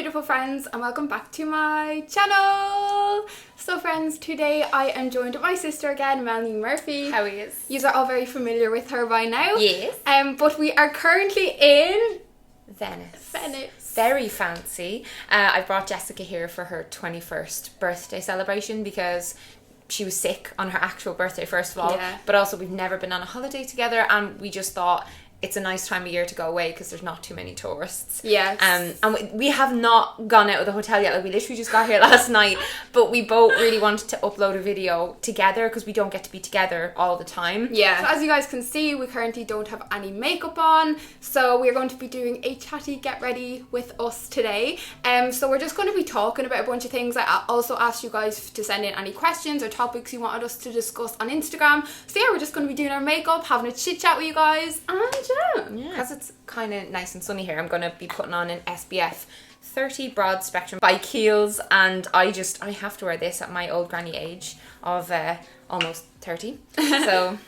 beautiful friends, and welcome back to my channel. So friends, today I am joined with my sister again, Melanie Murphy. How is? You are all very familiar with her by now. Yes. But we are currently in Venice. Very fancy. I brought Jessica here for her 21st birthday celebration because she was sick on her actual birthday, first of all. Yeah. But also we've never been on a holiday together, and we just thought it's a nice time of year to go away because there's not too many tourists. Yes. And we have not gone out of the hotel yet. Like, we literally just got here last night, but we both really wanted to upload a video together because we don't get to be together all the time. Yeah. So as you guys can see, we currently don't have any makeup on, so we're going to be doing a chatty get ready with us today. So we're just going to be talking about a bunch of things. I also asked you guys to send in any questions or topics you wanted us to discuss on Instagram. So yeah, we're just going to be doing our makeup, having a chit chat with you guys, and Yeah, because it's kind of nice and sunny here, I'm going to be putting on an SPF 30 broad spectrum by Kiehl's, and I have to wear this at my old granny age of almost 30.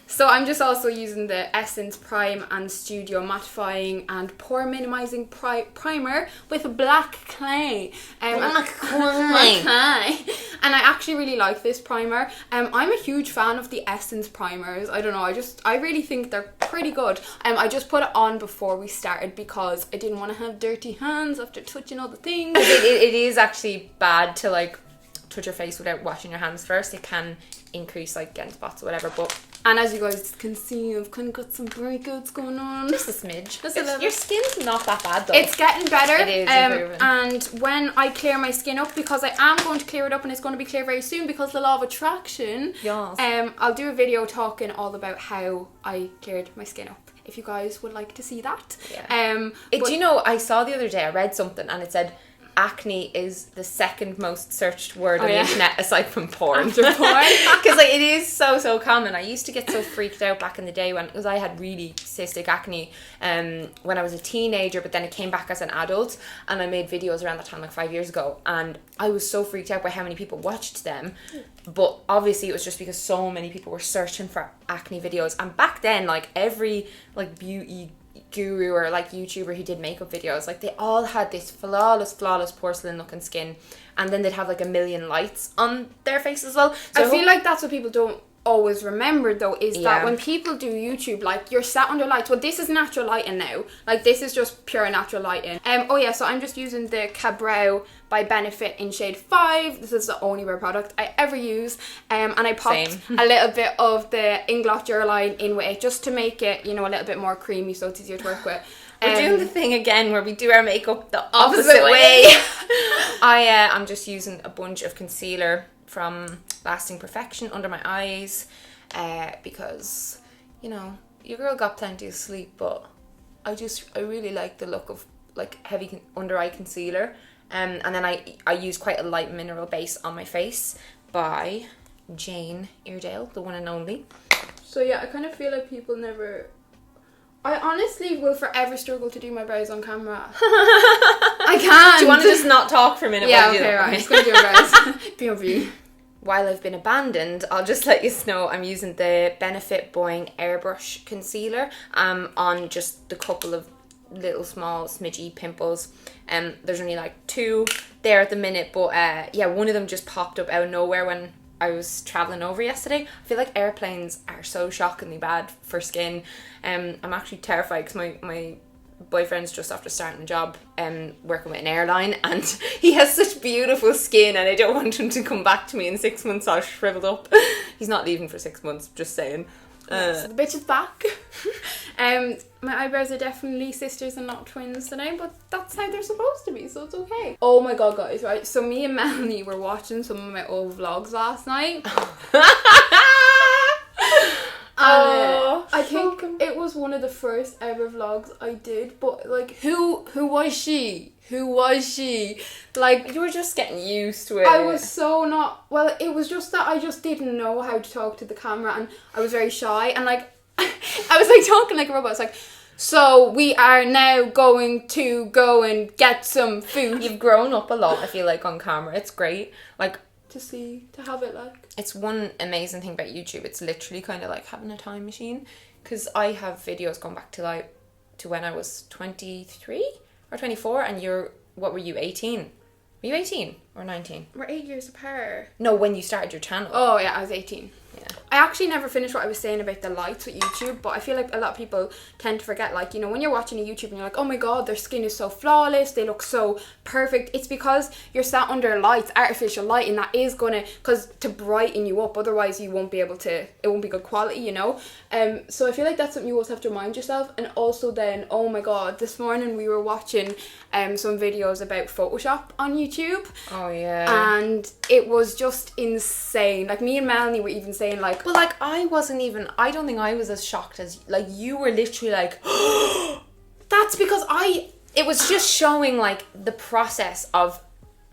So I'm just also using the Essence Prime and Studio Mattifying and Pore Minimizing Primer with black clay. Black clay. And I actually really like this primer. I'm a huge fan of the Essence primers. I don't know, I really think they're pretty good. I just put it on before we started because I didn't want to have dirty hands after touching all the things. It is actually bad to like touch your face without washing your hands first. It can increase like getting spots or whatever, and as you guys can see, I've kind of got some breakouts going on. Just a smidge. Just a little. Your skin's not that bad though. It's getting better. It is improving. And when I clear my skin up, because I am going to clear it up and it's going to be clear very soon because the law of attraction. Yes. I'll do a video talking all about how I cleared my skin up, if you guys would like to see that. Yeah. Do you know, I saw the other day, I read something and it said acne is the second most searched word on the internet aside from porn. After porn. Because like, it is so common. I used to get so freaked out back in the day because I had really cystic acne when I was a teenager, but then it came back as an adult, and I made videos around that time, like 5 years ago, and I was so freaked out by how many people watched them. But obviously it was just because so many people were searching for acne videos, and back then like every like beauty guru or like YouTuber who did makeup videos, like they all had this flawless porcelain looking skin, and then they'd have like a million lights on their face as well. So I feel like that's what people don't always remember though, is that when people do YouTube, like you're sat under lights. Well, this is natural lighting now, like this is just pure natural lighting. So I'm just using the Brow by Benefit in shade 5. This is the only brow product I ever use, and I popped a little bit of the Inglot Durline in with it just to make it, you know, a little bit more creamy so it's easier to work with. We're doing the thing again where we do our makeup the opposite way. I'm just using a bunch of concealer from Lasting Perfection under my eyes because, you know, your girl got plenty of sleep, but I really like the look of like heavy under eye concealer, and then I use quite a light mineral base on my face by Jane Iredale, the one and only. So yeah, I kind of feel like people never... I honestly will forever struggle to do my brows on camera. I can't. Do you want to just not talk for a minute? Yeah, okay, right. I'm just going to do my brows. POV. While I've been abandoned, I'll just let you know I'm using the Benefit Boing Airbrush Concealer on just the couple of little small smidgy pimples. There's only like 2 there at the minute, but one of them just popped up out of nowhere when I was travelling over yesterday. I feel like airplanes are so shockingly bad for skin. I'm actually terrified because my boyfriend's just after starting a job working with an airline, and he has such beautiful skin, and I don't want him to come back to me in 6 months all shriveled up. He's not leaving for 6 months, just saying. So the bitch is back. My eyebrows are definitely sisters and not twins today, but that's how they're supposed to be, so it's okay. Oh my god, guys, right? So me and Melanie were watching some of my old vlogs last night. I think it was one of the first ever vlogs I did, but like, who was she? Who was she? Like, you were just getting used to it. I was so not... Well, it was just that I just didn't know how to talk to the camera, and I was very shy, and like, I was like talking like a robot. It's like, so we are now going to go and get some food. You've grown up a lot, I feel like, on camera. It's great. Like, to have it like... It's one amazing thing about YouTube. It's literally kind of like having a time machine, because I have videos going back to when I was 23 or 24, and you're what were you, 18? Were you 18 or 19? We're 8 years apart. No, when you started your channel. Oh yeah, I was 18. Yeah. I actually never finished what I was saying about the lights with YouTube, but I feel like a lot of people tend to forget, like, you know, when you're watching a YouTube and you're like, oh my god, their skin is so flawless, they look so perfect, it's because you're sat under lights, artificial lighting, that is gonna, because to brighten you up, otherwise you won't be able to, it won't be good quality, you know. So I feel like that's something you always have to remind yourself. And also then, oh my god, this morning we were watching some videos about Photoshop on YouTube. Oh yeah. And it was just insane. Like, me and Melanie were even saying, like, but like I don't think I was as shocked as, like, you were literally like, that's because it was just showing like the process of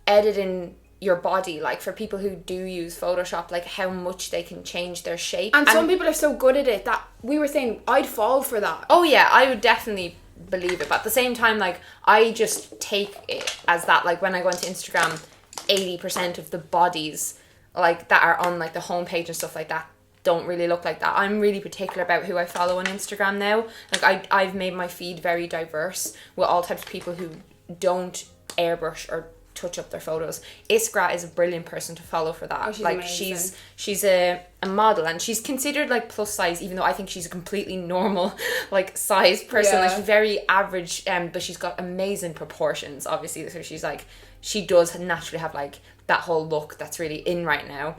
editing your body, like for people who do use Photoshop, like how much they can change their shape. And some people are so good at it that we were saying I'd fall for that. Oh yeah, I would definitely believe it, but at the same time, like, I just take it as that, like, when I go into Instagram, 80% of the bodies, like, that are on, like, the homepage and stuff like that don't really look like that. I'm really particular about who I follow on Instagram now. Like, I've made my feed very diverse with all types of people who don't airbrush or touch up their photos. Iskra is a brilliant person to follow for that. Oh, she's like amazing. she's a model, and she's considered like plus size, even though I think she's a completely normal like size person. Like, she's very average, but she's got amazing proportions, obviously. So she's like, she does naturally have like that whole look that's really in right now.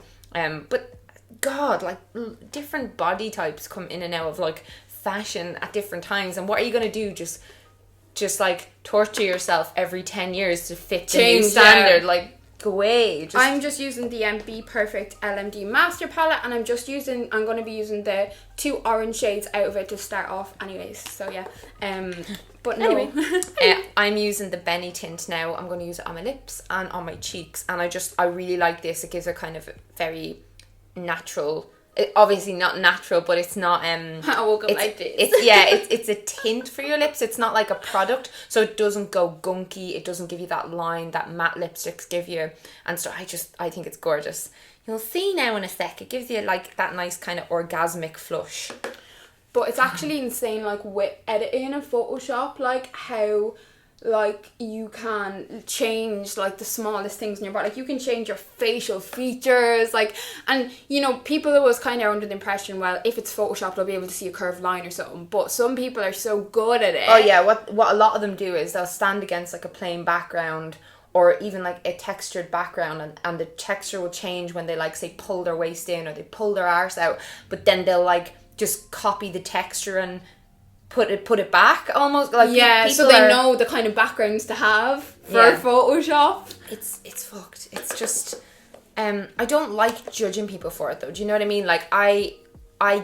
But God, like, different body types come in and out of like fashion at different times, and what are you gonna do? Just like torture yourself every 10 years to fit the new standard? Yeah. Like, go away. I'm just using the Be Perfect LMD Master Palette, and I'm going to be using the 2 orange shades out of it to start off anyways. So yeah. But no. Anyway. I'm using the Benny tint now. I'm going to use it on my lips and on my cheeks, and I really like this. It gives a kind of very natural, obviously not natural, but it's not I woke up like this. It's a tint for your lips. It's not like a product, so it doesn't go gunky. It doesn't give you that line that matte lipsticks give you. And so I think it's gorgeous. You'll see now in a sec. It gives you like that nice kind of orgasmic flush. But it's actually insane, like, with editing and Photoshop, like how, like, you can change like the smallest things in your body. Like, you can change your facial features, like, and you know, people always kind of are under the impression, well, if it's Photoshop they'll be able to see a curved line or something, but some people are so good at it. Oh yeah, what a lot of them do is they'll stand against like a plain background or even like a textured background, and the texture will change when they, like, say, pull their waist in or they pull their arse out, but then they'll like just copy the texture and put it back almost, like, so they know the kind of backgrounds to have for Photoshop. It's fucked. It's just I don't like judging people for it though. Do you know what I mean? Like, I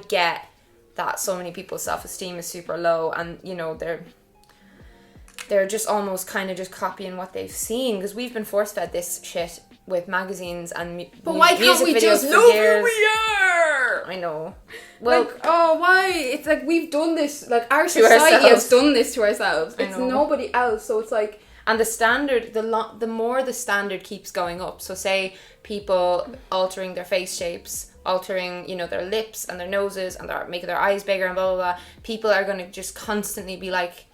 get that so many people's self-esteem is super low, and you know, they're just almost kind of just copying what they've seen, because we've been force-fed this shit with magazines and but why can't we just know who we are? I know. Well, like, oh, why? It's like we've done this, like, our society has done this to ourselves. It's nobody else, so it's like... And the standard, the more the standard keeps going up, so say people altering their face shapes, altering, you know, their lips and their noses, and they're making their eyes bigger and blah, blah, blah, people are going to just constantly be like,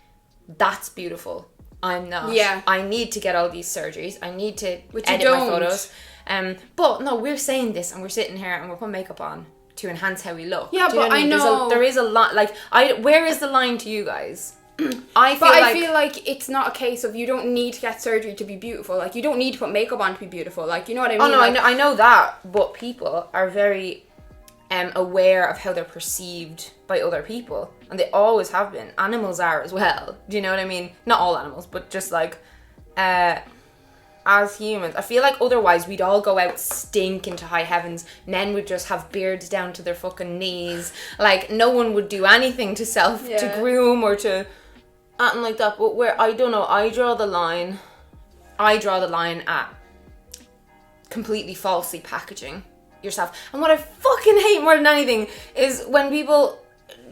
that's beautiful. I'm not. Yeah. I need to get all these surgeries. I need to edit my photos. But no, we're saying this and we're sitting here and we're putting makeup on to enhance how we look. Yeah, but I know there is a lot. Like, where is the line to you guys? I feel like it's not a case of you don't need to get surgery to be beautiful. Like, you don't need to put makeup on to be beautiful. Like, you know what I mean? Oh no, like, I know that. But people are very aware of how they're perceived by other people, and they always have been. Animals are as well. Do you know what I mean? Not all animals, but just like as humans, I feel like otherwise we'd all go out stinking to high heavens. Men would just have beards down to their fucking knees. Like, no one would do anything to groom or to anything like that. But where, I don't know, I draw the line at completely falsely packaging yourself. And what I fucking hate more than anything is when people,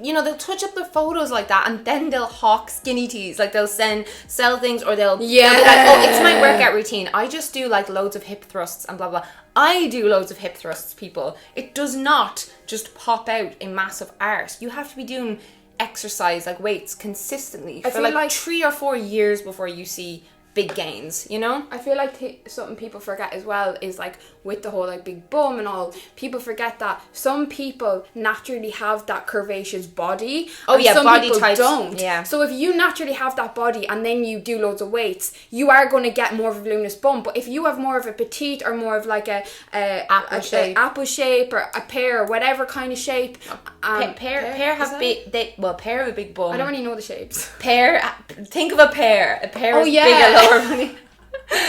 you know, they'll touch up their photos like that and then they'll hawk skinny teas. Like, they'll sell things, or they'll be like, oh, it's my workout routine. I just do like loads of hip thrusts and blah blah. I do loads of hip thrusts, people. It does not just pop out a massive arse. You have to be doing exercise, like weights, consistently for like 3 or 4 years before you see big gains, you know? I feel like something people forget as well is like with the whole like big bum and all, people forget that some people naturally have that curvaceous body. Oh yeah, some body people types don't. Yeah. So if you naturally have that body and then you do loads of weights, you are going to get more of a voluminous bum. But if you have more of a petite or more of like a apple shape or a pear or whatever kind of shape, pear have big. Pear have a big bum. I don't really know the shapes. Pear. Think of a pear. A pear is yeah. bigger lower body.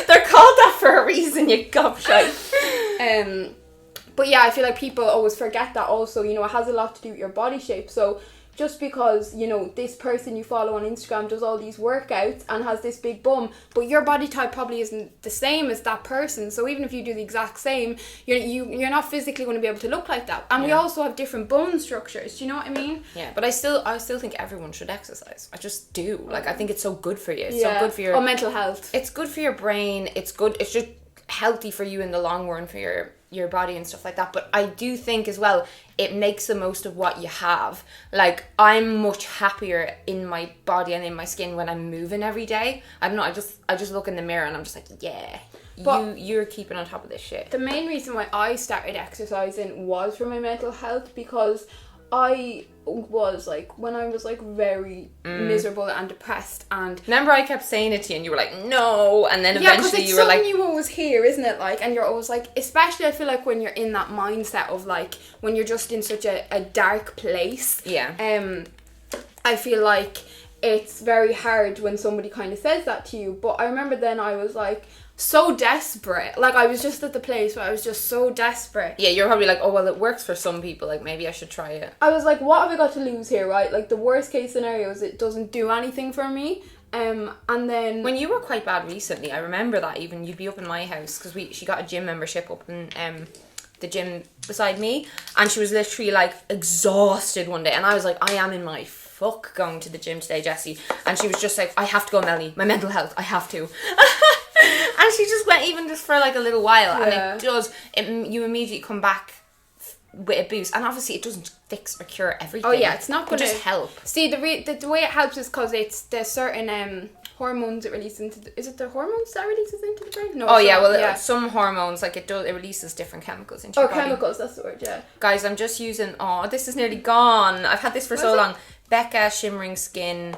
They're called that for a reason, you gobshite. But yeah, I feel like people always forget that also, you know, it has a lot to do with your body shape. So just because, you know, this person you follow on Instagram does all these workouts and has this big bum, but your body type probably isn't the same as that person. So even if you do the exact same, you're not physically going to be able to look like that. And we also have different bone structures. Do you know what I mean? Yeah, but I still think everyone should exercise. I just do. Like, I think it's so good for you. It's so good for your mental health. It's good for your brain. It's good. It's just healthy for you in the long run for your body and stuff like that. But I do think as well, it makes the most of what you have. Like, I'm much happier in my body and in my skin when I'm moving every day. I don't know, I just look in the mirror and I'm just like, yeah, you're keeping on top of this shit. The main reason why I started exercising was for my mental health, because I was like, when I was like very miserable and depressed, and remember I kept saying it to you and you were like, no, and then eventually you were like, you always hear, isn't it? Like, and you're always like, especially I feel like when you're in that mindset of like, when you're just in such a dark place, I feel like it's very hard when somebody kind of says that to you. But I remember then I was like so desperate. Like, I was just at the place where I was just so desperate. Yeah, you're probably like, oh, well, it works for some people. Like, maybe I should try it. I was like, what have I got to lose here, right? Like, the worst case scenario is it doesn't do anything for me. And then... When you were quite bad recently, I remember that even, you'd be up in my house, because she got a gym membership up in the gym beside me, and she was literally, like, exhausted one day. And I was like, I am in my fuck going to the gym today, Jessie. And she was just like, I have to go, Melanie. My mental health, I have to. And she just went even just for like a little while, and you immediately come back with a boost. And obviously it doesn't fix or cure everything. Oh yeah, it's not going to just help. See, the way it helps is because it's the certain hormones it releases into is it the hormones that releases into the brain? No. Oh yeah, some hormones, like it releases different chemicals into your body. Chemicals, that's the word, yeah. Guys, I'm just using, this is nearly gone. I've had this for so long. Becca Shimmering Skin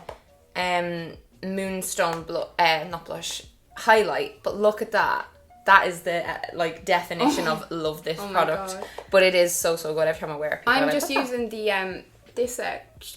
Moonstone not blush highlight, but look at that. That is the definition of love this product. But it is so good every time I wear it. I'm just using the this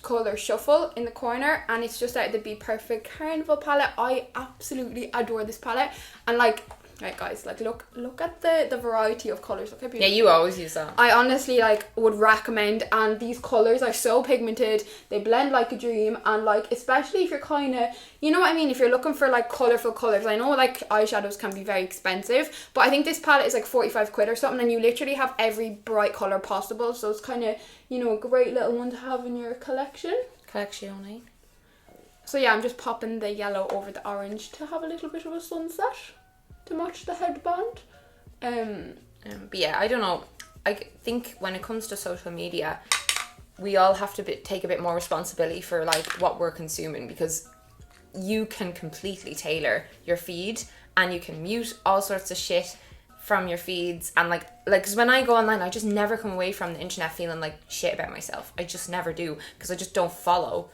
colour Shuffle in the corner, and it's just out of the Be Perfect Carnival palette. I absolutely adore this palette, and like, right guys, like look at the variety of colours. Look how beautiful. Yeah, you always use that. I honestly would recommend, and these colours are so pigmented, they blend like a dream, and like, especially if you're kind of, you know what I mean, if you're looking for like colourful colours. I know like eyeshadows can be very expensive, but I think this palette is like 45 quid or something, and you literally have every bright colour possible, so it's kind of, you know, a great little one to have in your collection. So yeah, I'm just popping the yellow over the orange to have a little bit of a sunset to match the headband. But yeah, I don't know. I think when it comes to social media, we all have to take a bit more responsibility for like what we're consuming, because you can completely tailor your feed and you can mute all sorts of shit from your feeds, and like because when I go online, I just never come away from the internet feeling like shit about myself. I just never do, because I just don't follow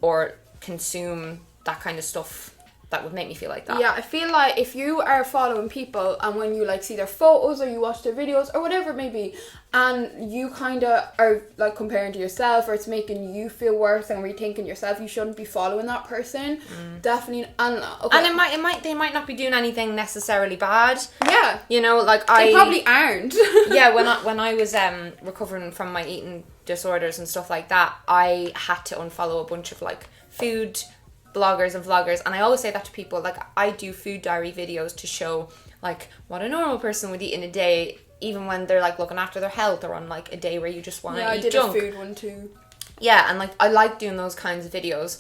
or consume that kind of stuff that would make me feel like that. Yeah, I feel like if you are following people, and when you like see their photos or you watch their videos or whatever it may be, and you kind of are like comparing to yourself, or it's making you feel worse and rethinking yourself, you shouldn't be following that person. Definitely. And they might not be doing anything necessarily bad. Yeah, you know, like they probably aren't. Yeah, when I was recovering from my eating disorders and stuff like that, I had to unfollow a bunch of like food bloggers and vloggers, and I always say that to people. Like, I do food diary videos to show like what a normal person would eat in a day, even when they're like looking after their health, or on like a day where you just want to eat junk. I did a food one too. Yeah, and like I like doing those kinds of videos.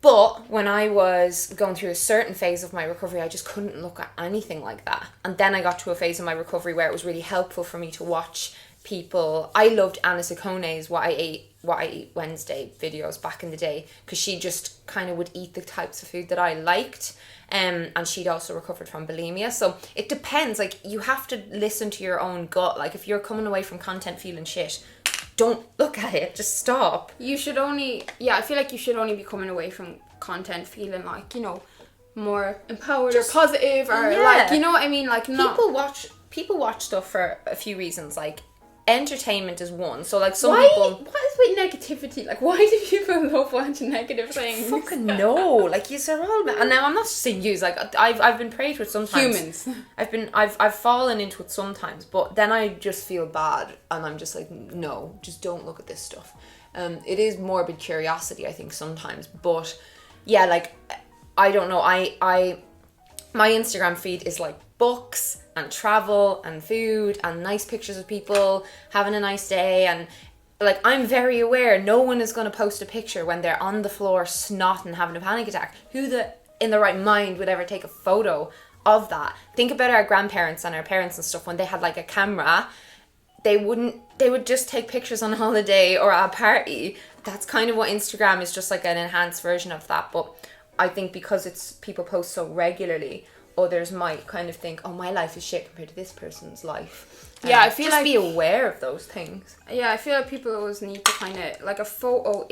But when I was going through a certain phase of my recovery, I just couldn't look at anything like that. And then I got to a phase of my recovery where it was really helpful for me to watch people. I loved Anna Sikone's What I Eat Wednesday videos back in the day, because she just kind of would eat the types of food that I liked. and she'd also recovered from bulimia. So it depends. Like, you have to listen to your own gut. Like, if you're coming away from content feeling shit, don't look at it. Just stop. You should only... Yeah, I feel like you should only be coming away from content feeling like, you know, more empowered or positive or like, you know what I mean? Like, not... People watch stuff for a few reasons. Like, entertainment is one. So, like, some What people... is with negativity? Like, why do people love watching negative things? Fucking no. Like, you are all... And now, I'm not just saying yous. Like, I've been preyed with sometimes. Humans. I've fallen into it sometimes. But then I just feel bad. And I'm just like, no, just don't look at this stuff. It is morbid curiosity, I think, sometimes. But, yeah, like, I don't know. My Instagram feed is, like, books and travel and food and nice pictures of people having a nice day, and like, I'm very aware no one is going to post a picture when they're on the floor snotting having a panic attack. Who in the right mind would ever take a photo of that? Think about our grandparents and our parents and stuff. When they had like a camera, they would just take pictures on holiday or at a party. That's kind of what Instagram is, just like an enhanced version of that. But I think because it's people post so regularly, others might kind of think, oh, my life is shit compared to this person's life. Yeah, I feel just like... be aware of those things. Yeah, I feel like people always need to kind of... Like, a photo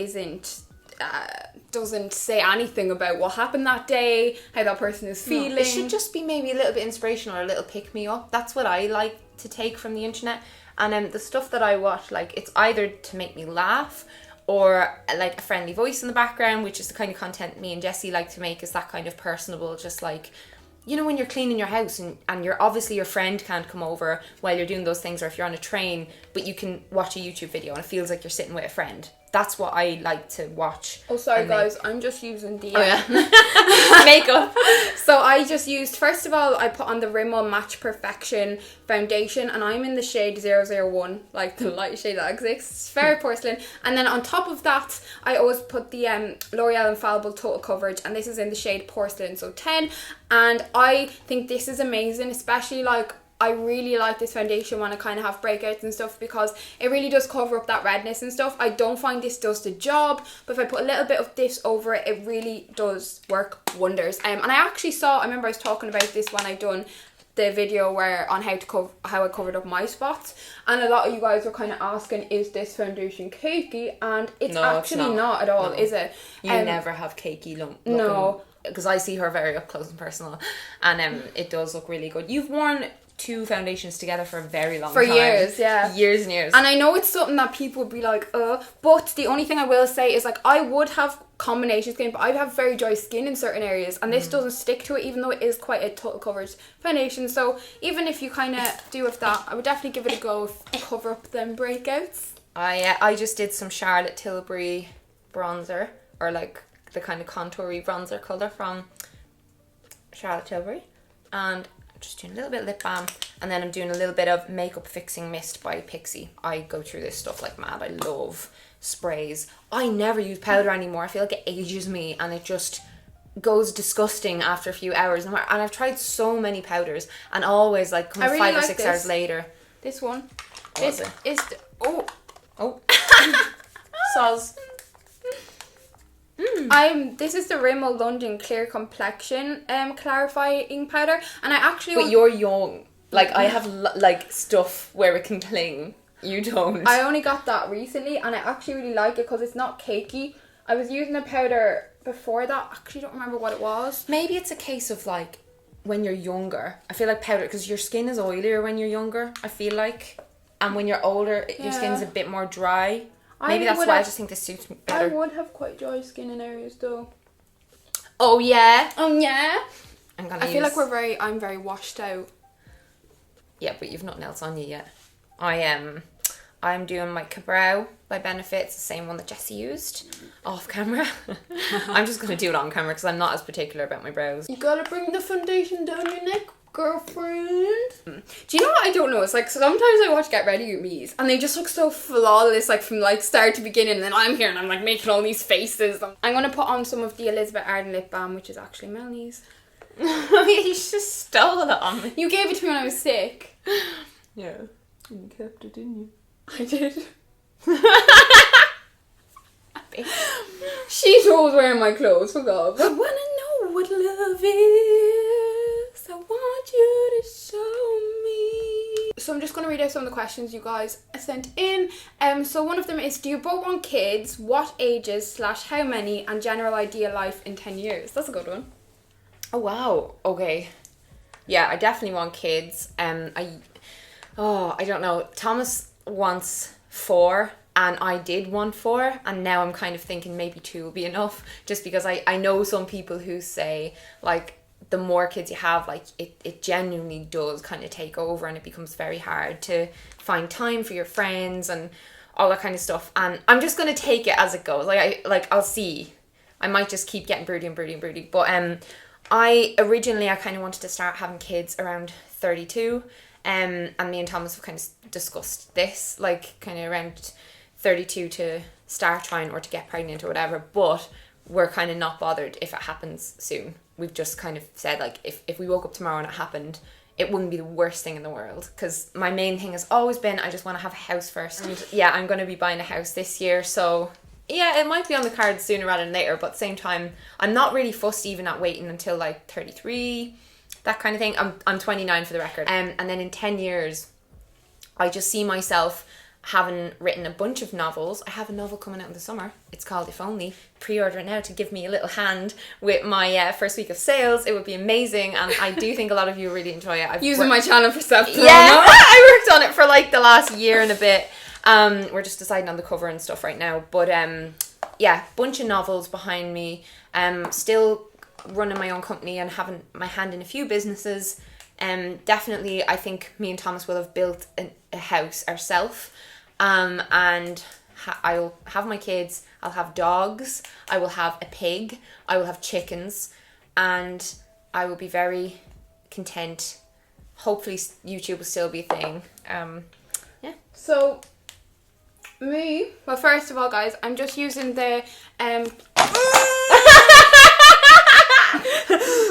doesn't say anything about what happened that day, how that person is feeling. No, it should just be maybe a little bit inspirational or a little pick-me-up. That's what I like to take from the internet. And the stuff that I watch, like, it's either to make me laugh or like a friendly voice in the background, which is the kind of content me and Jessie like to make, is that kind of personable, just like... You know, when you're cleaning your house and you're obviously your friend can't come over while you're doing those things, or if you're on a train, but you can watch a YouTube video and it feels like you're sitting with a friend. That's what I like to watch. Oh, sorry guys, I'm just using the makeup. So I just used, first of all, I put on the Rimmel Match Perfection foundation, and I'm in the shade 001, like the light shade that exists, Fair Porcelain. And then on top of that, I always put the L'Oreal Infallible Total Coverage, and this is in the shade Porcelain, so 10. And I think this is amazing, especially like, I really like this foundation when I kind of have breakouts and stuff, because it really does cover up that redness and stuff. I don't find this does the job, but if I put a little bit of this over it, it really does work wonders. And I actually I remember I was talking about this when I done the video on how I covered up my spots, and a lot of you guys were kind of asking, is this foundation cakey? And it's actually not at all, is it? You never have cakey looking. No. Because I see her very up close and personal, and it does look really good. You've worn 2 foundations together for a very long time. For years, yeah. Years and years. And I know it's something that people would be like, but the only thing I will say is, like, I would have combination skin, but I have very dry skin in certain areas, and this doesn't stick to it, even though it is quite a total coverage foundation. So even if you kind of do with that, I would definitely give it a go to cover up them breakouts. I just did some Charlotte Tilbury bronzer, or like the kind of contoury bronzer colour from Charlotte Tilbury, and I'm just doing a little bit of lip balm, and then I'm doing a little bit of makeup fixing mist by Pixie. I go through this stuff like mad. I love sprays. I never use powder anymore. I feel like it ages me, and it just goes disgusting after a few hours. And I've tried so many powders, and always like come really 5 or 6 hours later. This one. This is oh soz. This is the Rimmel London Clear Complexion clarifying powder, and I actually... But you're young. Like, I have like stuff where it can cling. You don't. I only got that recently, and I actually really like it because it's not cakey. I was using a powder before that. I actually don't remember what it was. Maybe it's a case of like when you're younger. I feel like powder, because your skin is oilier when you're younger, I feel like, and when you're older, your skin's a bit more dry. Maybe that's why I just think this suits me better. I would have quite dry skin in areas though. Oh yeah. Oh yeah. I feel like I'm very washed out. Yeah, but you've nothing else on you yet. I'm doing my Brow by Benefit. It's the same one that Jessie used off camera. I'm just going to do it on camera because I'm not as particular about my brows. You gotta bring the foundation down your neck, girlfriend. Do you know what I don't know? It's like sometimes I watch Get Ready With Me's and they just look so flawless, like from like start to beginning, and then I'm here and I'm like making all these faces. I'm going to put on some of the Elizabeth Arden lip balm, which is actually Melanie's. You just stole it on me. You gave it to me when I was sick. Yeah. You kept it, didn't you? I did. She's always wearing my clothes, for God. I wanna know what love is. I want you to show me. So I'm just going to read out some of the questions you guys sent in. So one of them is, do you both want kids? What ages / how many? And general ideal life in 10 years? That's a good one. Oh, wow. Okay. Yeah, I definitely want kids. I don't know. Thomas wants 4. And I did want 4, and now I'm kind of thinking maybe 2 will be enough, just because I know some people who say, like, the more kids you have, like, it genuinely does kind of take over, and it becomes very hard to find time for your friends and all that kind of stuff. And I'm just going to take it as it goes. I'll see. I might just keep getting broody. But I kind of wanted to start having kids around 32, and me and Thomas have kind of discussed this, like, kind of around 32 to start trying, or to get pregnant or whatever, but we're kind of not bothered if it happens soon. We've just kind of said, like, if we woke up tomorrow and it happened, it wouldn't be the worst thing in the world, because my main thing has always been I just want to have a house first. And yeah, I'm going to be buying a house this year, so yeah, it might be on the cards sooner rather than later, but at the same time, I'm not really fussed even at waiting until like 33, that kind of thing. I'm 29 for the record. And then in 10 years, I just see myself having written a bunch of novels. I have a novel coming out in the summer. It's called If Only. Pre-order it now to give me a little hand with my first week of sales. It would be amazing, and I do think a lot of you really enjoy it. Using my channel for self-promo. Yeah, I worked on it for like the last year and a bit. We're just deciding on the cover and stuff right now, but yeah, bunch of novels behind me. Still running my own company and having my hand in a few businesses. Definitely, I think me and Thomas will have built a house ourselves. And I'll have my kids, I'll have dogs, I will have a pig, I will have chickens, and I will be very content. Hopefully YouTube will still be a thing. Yeah. So, me, well, first of all, guys, I'm just using the,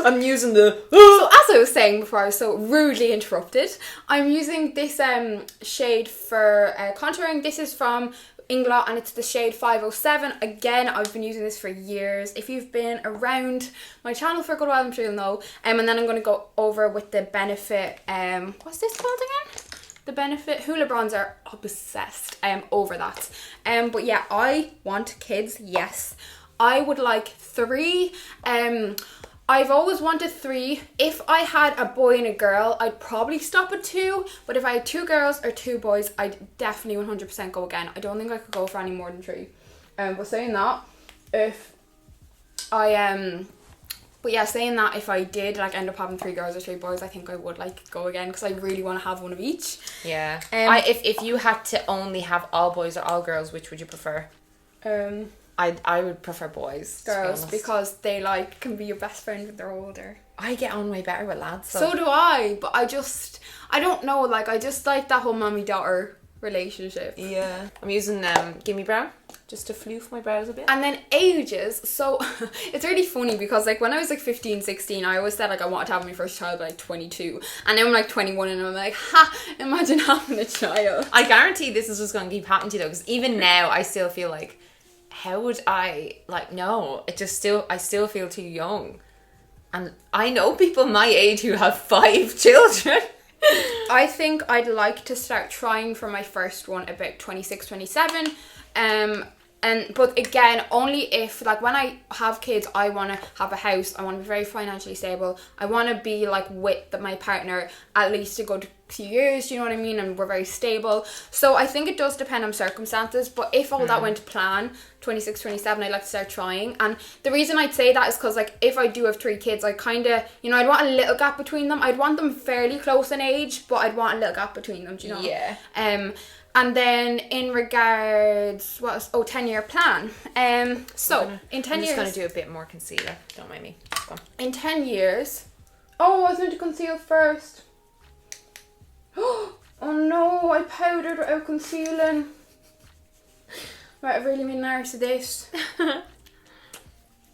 I'm using the... So as I was saying before, I was so rudely interrupted. I'm using this shade for contouring. This is from Inglot, and it's the shade 507. Again, I've been using this for years. If you've been around my channel for a good while, I'm sure you'll know. And then I'm going to go over with the Benefit, what's this called again? The Benefit Hoola Bronzer. Obsessed over that. But yeah, I want kids, yes. I would like 3. I've always wanted 3. If I had a boy and a girl, I'd probably stop at 2. But if I had 2 girls or 2 boys, I'd definitely 100% go again. I don't think I could go for any more than 3. But saying that, if I but yeah, saying that, if I did like end up having 3 girls or 3 boys, I think I would like go again, because I really want to have one of each. Yeah. If you had to only have all boys or all girls, which would you prefer? I would prefer boys. Girls, because they like can be your best friend when they're older. I get on way better with lads. So do I, but I don't know, like, I just like that whole mommy-daughter relationship. Yeah. I'm using GimMe Brow just to floof my brows a bit. And then ages, so it's really funny because like when I was like 15, 16, I always said like I wanted to have my first child by like 22, and now I'm like 21 and I'm like, imagine having a child. I guarantee this is just going to keep happening to you though, because even now I still feel like, how would I, like, no, I still feel too young. And I know people my age who have 5 children. I think I'd like to start trying for my first one about 26, 27. But again, only if, like, when I have kids, I want to have a house. I want to be very financially stable. I want to be, like, with my partner at least a good few years, you know what I mean? And we're very stable. So I think it does depend on circumstances. But if all that went to plan, 26, 27, I'd like to start trying. And the reason I'd say that is because, like, if I do have 3 kids, I kind of, you know, I'd want a little gap between them. I'd want them fairly close in age, but I'd want a little gap between them, do you know? Yeah. And then in regards, 10-year plan. So in 10 years, I'm just going to do a bit more concealer. Don't mind me. Go on. In 10 years, I was meant to conceal first. Oh no, I powdered without concealing. Right, I've really been nervous to this.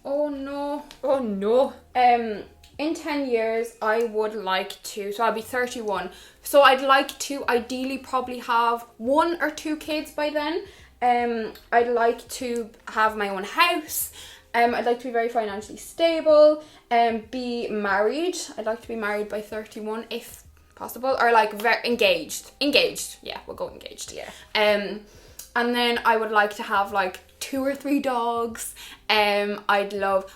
Oh no. Oh no. In 10 years, I would like to, so I'll be 31. So I'd like to ideally probably have 1 or 2 kids by then. I'd like to have my own house. I'd like to be very financially stable. Be married. I'd like to be married by 31 if possible, or like engaged. Yeah, we'll go engaged. Yeah. And then I would like to have like 2 or 3 dogs. I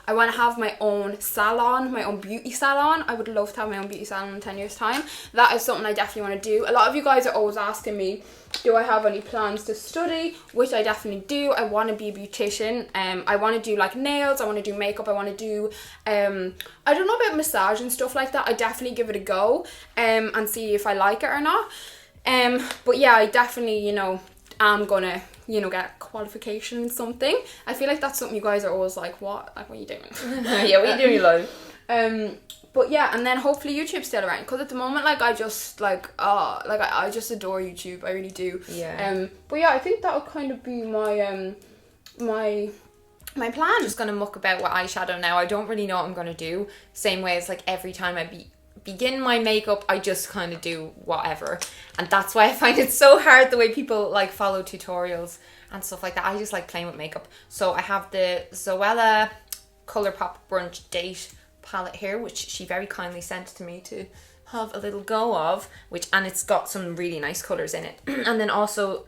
want to have my own salon, my own beauty salon. I would love to have my own beauty salon in 10 years time. That is something I definitely want to do. A lot of you guys are always asking me, do I have any plans to study? Which I definitely do. I want to be a beautician. I want to do like nails, I want to do makeup, I want to do I don't know about massage and stuff like that. I definitely give it a go and see if I like it or not. But yeah, I definitely, I'm gonna get qualification in something. I feel like that's something you guys are always like, what are you doing? Yeah, what are you doing, love? But yeah, and then hopefully YouTube's still around, because at the moment I just I just adore YouTube. I really do. Yeah. But yeah, I think that would kind of be my my plan. I'm just gonna muck about with eyeshadow now. I don't really know what I'm gonna do. Same way as like every time I begin my makeup, I just kind of do whatever, and that's why I find it so hard the way people like follow tutorials and stuff like that. I just like playing with makeup. So I have the Zoella Colourpop Brunch Date palette here, which she very kindly sent to me to have a little go of, and it's got some really nice colours in it. And then also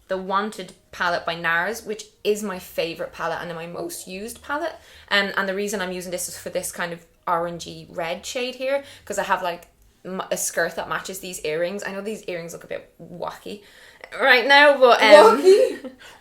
the Wanted palette by NARS, which is my favourite palette and my most used palette, and the reason I'm using this is for this kind of orangey red shade here, because I have like a skirt that matches these earrings. I know these earrings look a bit wacky right now, but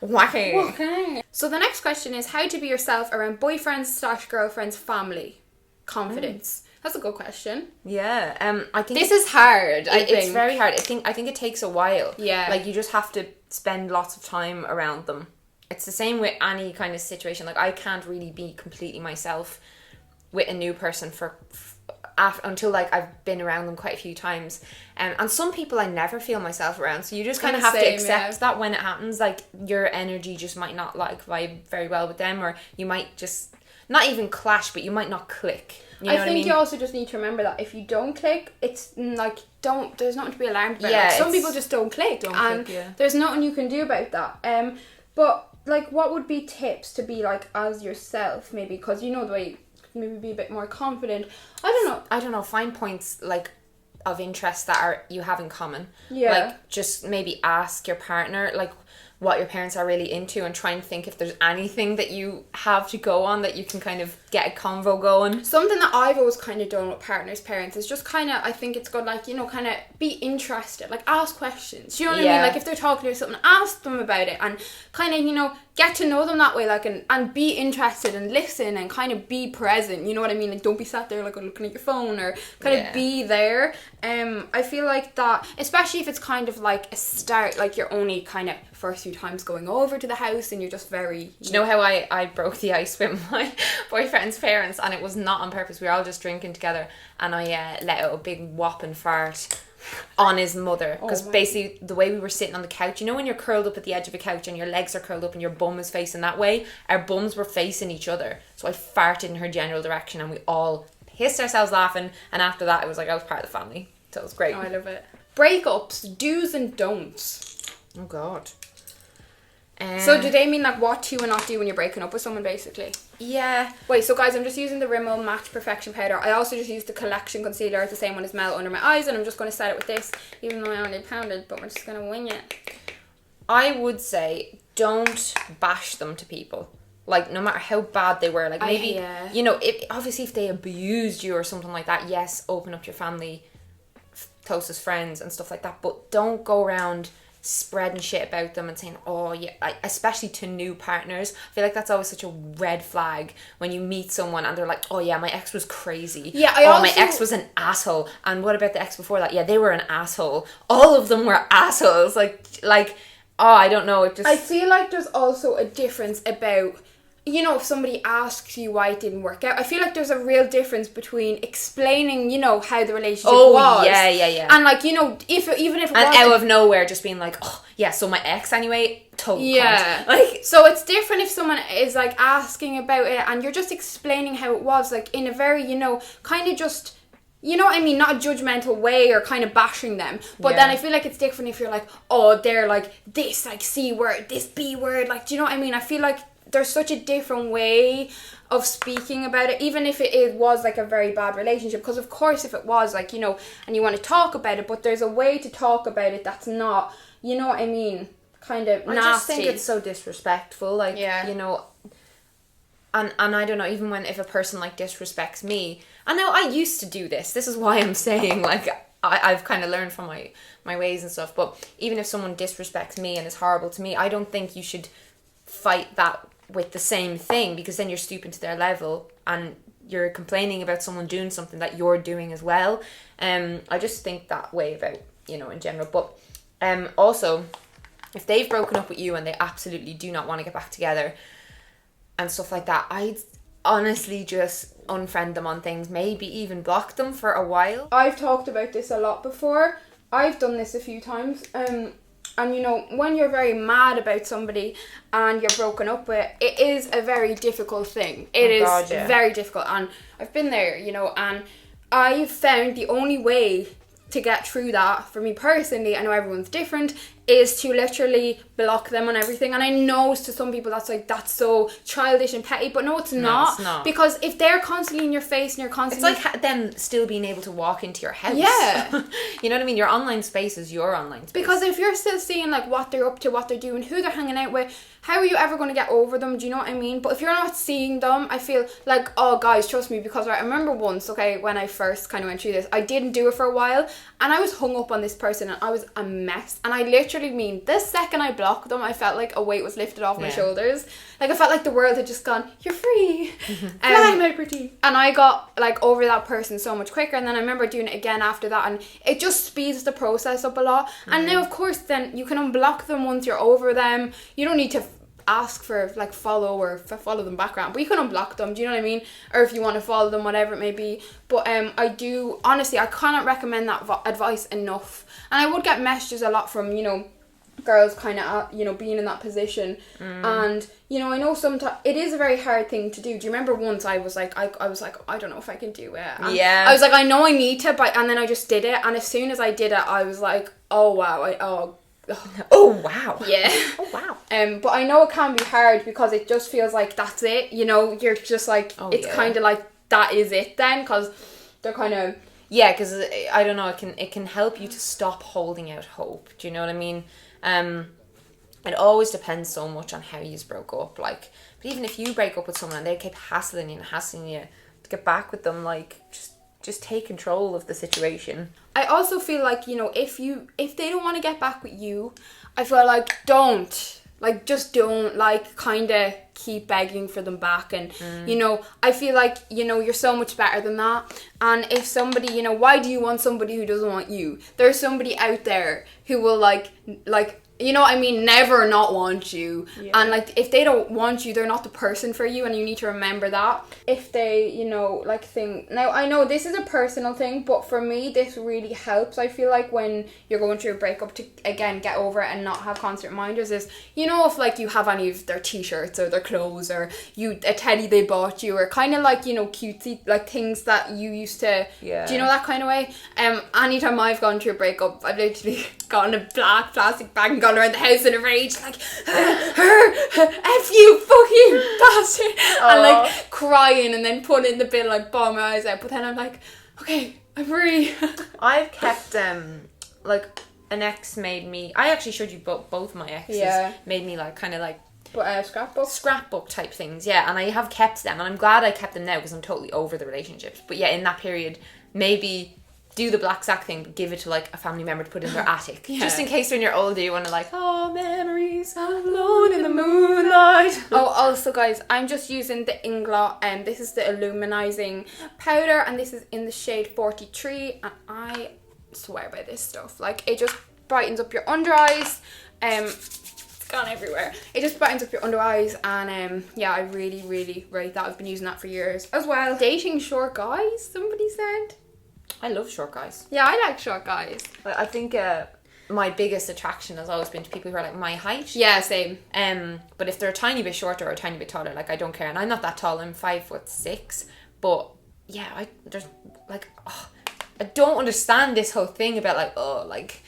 wacky. So the next question is how to be yourself around boyfriends / girlfriends, family, confidence. That's a good question. Yeah. I think this is hard. It's very hard. I think it takes a while. Yeah. Like you just have to spend lots of time around them. It's the same with any kind of situation. Like I can't really be completely myself with a new person until like I've been around them quite a few times, and some people I never feel myself around, so you just kind of have to accept that when it happens, like your energy just might not like vibe very well with them, or you might just not even clash, but you might not click. You know what I mean? You also just need to remember that if you don't click, it's like there's nothing to be alarmed about. Yeah, like, some people just don't click, there's nothing you can do about that. But like, what would be tips to be like as yourself, maybe, because the way maybe be a bit more confident. I don't know. Find points like of interest that you have in common. Yeah. Like just maybe ask your partner like what your parents are really into, and try and think if there's anything that you have to go on that you can kind of get a convo going. Something that I've always kind of done with partners' parents is just kind of, I think it's good, like, kind of be interested, like ask questions. You know what I mean? Like if they're talking to you something, ask them about it, and kind of, get to know them that way, like, and be interested and listen and kind of be present. You know what I mean? Like don't be sat there like looking at your phone, or kind of be there. I feel like that, especially if it's kind of like a start, like you're only kind of first few times going over to the house and you're just very... Do you know how I broke the ice with my boyfriend's parents, and it was not on purpose. We were all just drinking together, and I let out a big whopping fart on his mother, because basically the way we were sitting on the couch, when you're curled up at the edge of a couch and your legs are curled up and your bum is facing that way, our bums were facing each other, so I farted in her general direction and we all pissed ourselves laughing, and after that it was like I was part of the family, so it was great. I love it. Breakups, do's and don'ts. Oh god. So do they mean like what to and not do when you're breaking up with someone, basically? Yeah. Wait, so guys, I'm just using the Rimmel Matte Perfection Powder. I also just used the Complexion Concealer, it's the same one as Mel, under my eyes, and I'm just going to set it with this, even though I only pounded, but we're just going to wing it. I would say don't bash them to people. Like, no matter how bad they were. Like, maybe, obviously if they abused you or something like that, yes, open up to your family, closest friends and stuff like that, but don't go around spreading shit about them and saying, oh yeah, especially to new partners. I feel like that's always such a red flag when you meet someone and they're like, oh yeah, my ex was crazy. Yeah, my ex was an asshole. And what about the ex before that? Yeah, they were an asshole. All of them were assholes. Like I don't know. I feel like there's also a difference about, if somebody asks you why it didn't work out, I feel like there's a real difference between explaining, how the relationship was. Yeah. And like, even if it and out of nowhere just being like, oh yeah, so my ex anyway, total cunt. Like, so it's different if someone is like asking about it and you're just explaining how it was, like in a very, kind of just, what I mean, not a judgmental way or kind of bashing them. But then I feel like it's different if you're like, oh, they're like this, like C word, this B word, like, do you know what I mean? I feel like there's such a different way of speaking about it, even if it was like a very bad relationship, because of course if it was like, you know, and you want to talk about it, but there's a way to talk about it that's not, you know what I mean, kind of nasty. I just think it's so disrespectful, like, you know, and I don't know, even if a person like disrespects me, I know I used to do this is why I'm saying, like, I've kind of learned from my ways and stuff, but even if someone disrespects me and is horrible to me, I don't think you should fight that with the same thing, because then you're stooping to their level and you're complaining about someone doing something that you're doing as well. I just think that way about, you know, in general. But also, if they've broken up with you and they absolutely do not want to get back together and stuff like that, I'd honestly just unfriend them on things, maybe even block them for a while. I've talked about this a lot before. I've done this a few times. And you know, when you're very mad about somebody and you're broken up with, it is a very difficult thing. It is very difficult. And I've been there, you know, and I've found the only way to get through that, for me personally, I know everyone's different, is to literally block them on everything. And I know to some people that's like, that's so childish and petty, but no, it's not. It's not. Because if they're constantly in your face and you're constantly... It's like them still being able to walk into your house. Yeah. You know what I mean? Your online space is your online space. Because if you're still seeing like what they're up to, what they're doing, who they're hanging out with, how are you ever going to get over them? Do you know what I mean? But if you're not seeing them, I feel like, oh guys, trust me, because I remember once, okay, when I first kind of went through this, I didn't do it for a while, and I was hung up on this person, and I was a mess. And I literally mean, the second I blocked them, I felt like a weight was lifted off my shoulders. Like I felt like the world had just gone, you're free. Fly, my pretty. And I got like over that person so much quicker. And then I remember doing it again after that, and it just speeds the process up a lot. And now, of course, then you can unblock them once you're over them. You don't need to ask for like follow them background, but you can unblock them, do you know what I mean? Or if you want to follow them, whatever it may be. But I do, honestly, I cannot recommend that advice enough. And I would get messages a lot from, you know, girls kind of, you know, being in that position. And, you know, I know sometimes it is a very hard thing to do. Do you remember once I was like, I was like, I don't know if I can do it. And I was like, I know I need to, but, and then I just did it. And as soon as I did it, I was like, oh wow, oh wow. Yeah. Oh wow. But I know it can be hard because it just feels like that's it, you know, you're just like, it's kind of like, that is it then, because they're kind of... Yeah, because I don't know, it can help you to stop holding out hope, do you know what I mean? It always depends so much on how you broke up, like, but even if you break up with someone and they keep hassling you to get back with them, like, just take control of the situation. I also feel like, you know, if they don't want to get back with you, I feel like just don't like kind of keep begging for them back. And you know, I feel like, you know, you're so much better than that. And if somebody, you know, why do you want somebody who doesn't want you? There's somebody out there who will like you know what I mean, never not want you. And like, if they don't want you, they're not the person for you, and you need to remember that. If they, you know, like think, now I know this is a personal thing, but for me this really helps. I feel like when you're going through a breakup, to again get over it and not have constant reminders, is, you know, if like you have any of their t-shirts or their clothes, or a teddy they bought you, or kind of like, you know, cutesy like things that you used to, do you know, that kind of way. Anytime I've gone through a breakup, I've literally gotten a black plastic bag and gone around the house in a rage, like, F you fucking bastard, and like crying, and then putting in the bin, like bawling my eyes out. But then I'm like, okay, I'm free. I've kept like an ex made me, I actually showed you both my exes made me like kind of like scrapbook type things, and I have kept them, and I'm glad I kept them now because I'm totally over the relationships. But in that period, maybe do the black sack thing, but give it to like a family member to put in their attic, just in case when you're older you want to like, oh, memories alone in the moonlight. Oh, also guys, I'm just using the Inglot, and this is the Illuminating Powder, and this is in the shade 43, and I swear by this stuff. Like, it just brightens up your under eyes. It's gone everywhere. It just brightens up your under eyes, and I really, really rate that. I've been using that for years as well. Dating short guys, somebody said. I love short guys. Yeah, I like short guys. I think my biggest attraction has always been to people who are like my height. Yeah, same. But if they're a tiny bit shorter or a tiny bit taller, like, I don't care. And I'm not that tall. I'm 5'6". But I don't understand this whole thing about like, oh, like,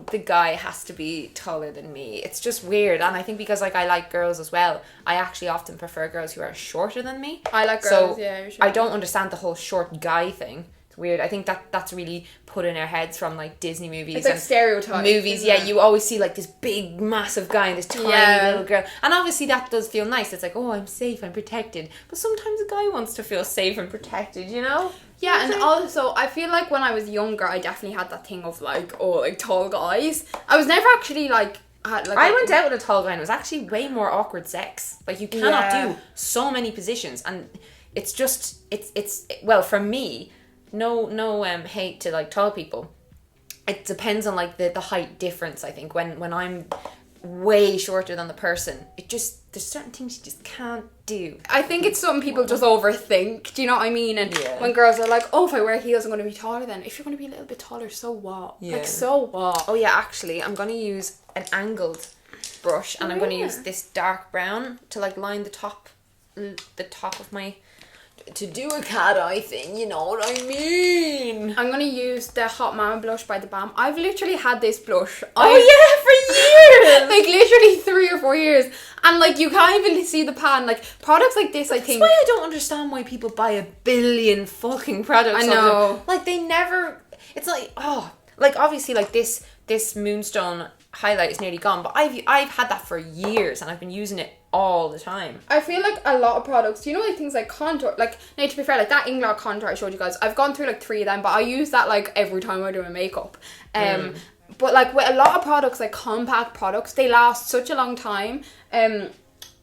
the guy has to be taller than me. It's just weird. And I think because like I like girls as well, I actually often prefer girls who are shorter than me. I like girls, yeah. I don't understand the whole short guy thing. It's weird. I think that's really put in our heads from like Disney movies. It's like stereotypes. Movies, yeah. You always see like this big, massive guy and this tiny little girl. And obviously that does feel nice. It's like, oh, I'm safe, I'm protected. But sometimes a guy wants to feel safe and protected, you know? Yeah, and also, I feel like when I was younger, I definitely had that thing of like, oh, like tall guys. I was never actually like... I went out with a tall guy and it was actually way more awkward sex. Like, you cannot do so many positions. And it's just, well, for me... No hate to like tall people. It depends on like the height difference. I think when I'm way shorter than the person, there's certain things you just can't do. I think it's something people just overthink. Do you know what I mean? And when girls are like, oh, if I wear heels, I'm going to be taller. Then if you're going to be a little bit taller, so what? Yeah. Like, so what? Oh yeah, actually, I'm going to use an angled brush and I'm going to use this dark brown to like line the top of my. To do a cat eye thing, you know what I mean? I'm going to use the Hot Mama blush by the Balm. I've literally had this blush. For years! Like, literally 3 or 4 years. And, like, you can't even see the pan. Like, products like this, I think... That's why I don't understand why people buy a billion fucking products. I know. Like, they never... It's like, like, obviously, like, this Moonstone highlight is nearly gone. But I've had that for years and I've been using it all the time. I feel like a lot of products, you know, like things like contour, like, now to be fair, like that Inglot contour I showed you guys, I've gone through like 3 of them, but I use that like every time I do my makeup. But like with a lot of products, like compact products, they last such a long time. And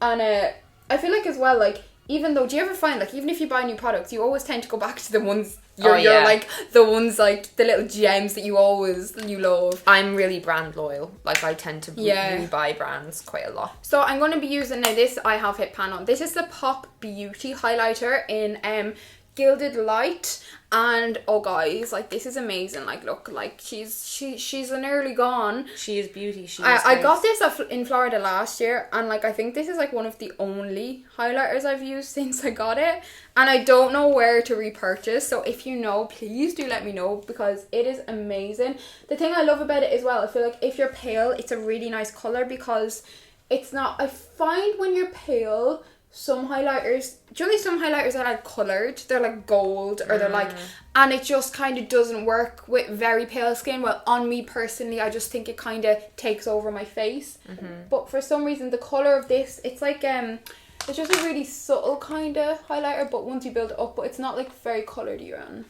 I feel like as well, like, even though, do you ever find like, even if you buy new products, you always tend to go back to the ones you're like the ones like the little gems that you love. I'm really brand loyal. Like, I tend to rebuy brands quite a lot. So I'm going to be using now this I have hit pan on. This is the Pop Beauty highlighter in Gilded Light, and oh guys, like, this is amazing. Like, look, like she's nearly gone. She is beauty. I got this in Florida last year, and like, I think this is like one of the only highlighters I've used since I got it, and I don't know where to repurchase. So if you know, please do let me know, because it is amazing. The thing I love about it as well, I feel like if you're pale, it's a really nice color, because it's not, I find when you're pale, some highlighters are like coloured, they're like gold, or they're like, and it just kind of doesn't work with very pale skin. Well, on me personally, I just think it kind of takes over my face. But for some reason, the colour of this, it's like it's just a really subtle kind of highlighter, but once you build it up, but it's not like very coloured on.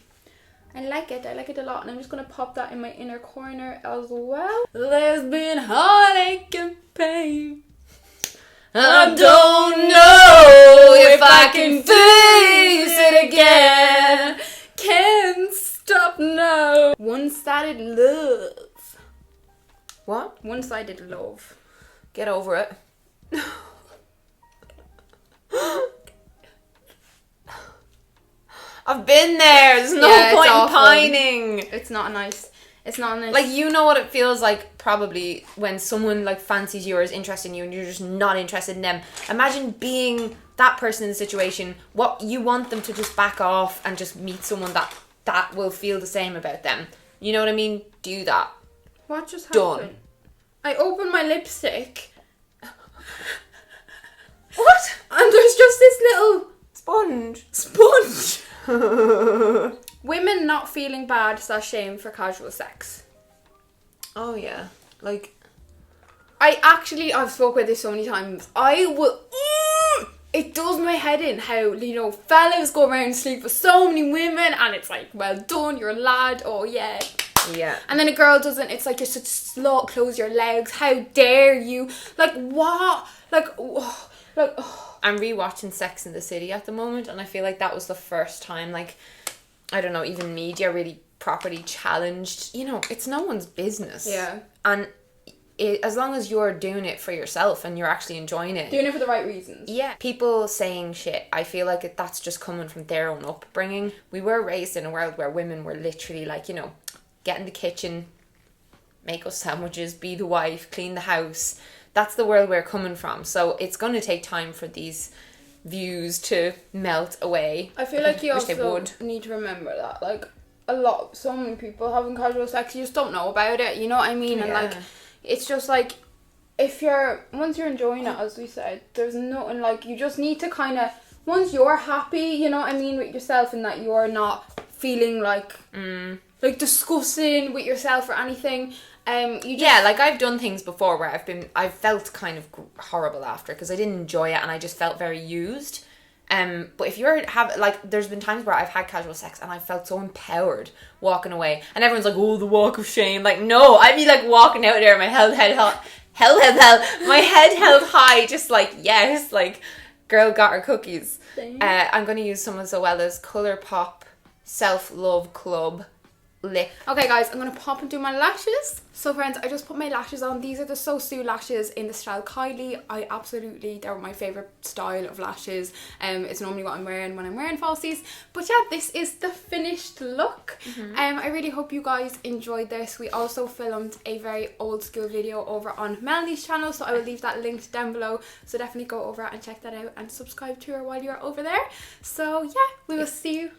I like it a lot, and I'm just going to pop that in my inner corner as well. There's been heartache and pain, I don't know if I can face it again. Can't stop now. One-sided love. What? One-sided love. Get over it. I've been there. There's no point in pining. It's not nice. Like, you know what it feels like probably when someone like fancies you or is interested in you and you're just not interested in them. Imagine being that person in the situation. What you want them to just back off and just meet someone that will feel the same about them. You know what I mean? Do that. What just happened? Done. I opened my lipstick. What? And there's just this little sponge. Women not feeling bad / shame for casual sex. Oh yeah, like, I've spoken about this so many times. It does my head in how, you know, fellas go around and sleep with so many women, and it's like, well done, you're a lad, oh yeah. Yeah. And then a girl doesn't, it's like, you're such a slut, close your legs, how dare you? Like, what? I'm rewatching Sex and the City at the moment, and I feel like that was the first time, like, I don't know, even media really properly challenged, you know, it's no one's business. Yeah. And as long as you're doing it for yourself and you're actually enjoying it. Doing it for the right reasons. Yeah. People saying shit, I feel like that's just coming from their own upbringing. We were raised in a world where women were literally like, you know, get in the kitchen, make us sandwiches, be the wife, clean the house. That's the world we're coming from. So it's going to take time for these views to melt away. I feel like you also need to remember that, like, so many people having casual sex, you just don't know about it, you know what I mean? And like, it's just like, once you're enjoying it, as we said, there's nothing like, you just need to kind of, once you're happy, you know what I mean, with yourself, and that you're not feeling like disgusting with yourself or anything. Like I've done things before where I've felt kind of horrible after because I didn't enjoy it and I just felt very used. But if there's been times where I've had casual sex and I felt so empowered walking away, and everyone's like, oh, the walk of shame. Like, no, I'd be like walking out there, my head held high, just like, yes, like, girl got her cookies. I'm going to use some of Zoella's ColourPop Self-Love Club lip. Okay guys, I'm going to pop and do my lashes. So friends, I just put my lashes on. These are the So Sue lashes in the style Kylie. They're my favourite style of lashes. It's normally what I'm wearing when I'm wearing falsies. But yeah, this is the finished look. I really hope you guys enjoyed this. We also filmed a very old school video over on Melanie's channel, so I will leave that linked down below. So definitely go over and check that out and subscribe to her while you're over there. So yeah, we will see you.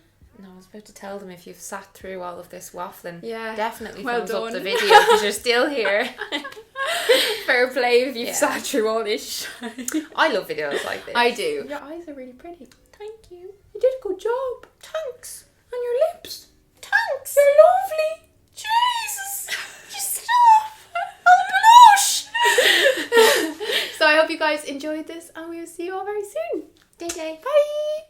No, I was about to tell them, if you've sat through all of this waffling, yeah, definitely thumbs up the video because you're still here. Fair play if you've sat through all this. I love videos like this. I do. Your eyes are really pretty. Thank you. You did a good job. Thanks. And your lips. Thanks. You're lovely. Jesus. Just stop. I'll blush. So I hope you guys enjoyed this and we'll see you all very soon. Day. Bye.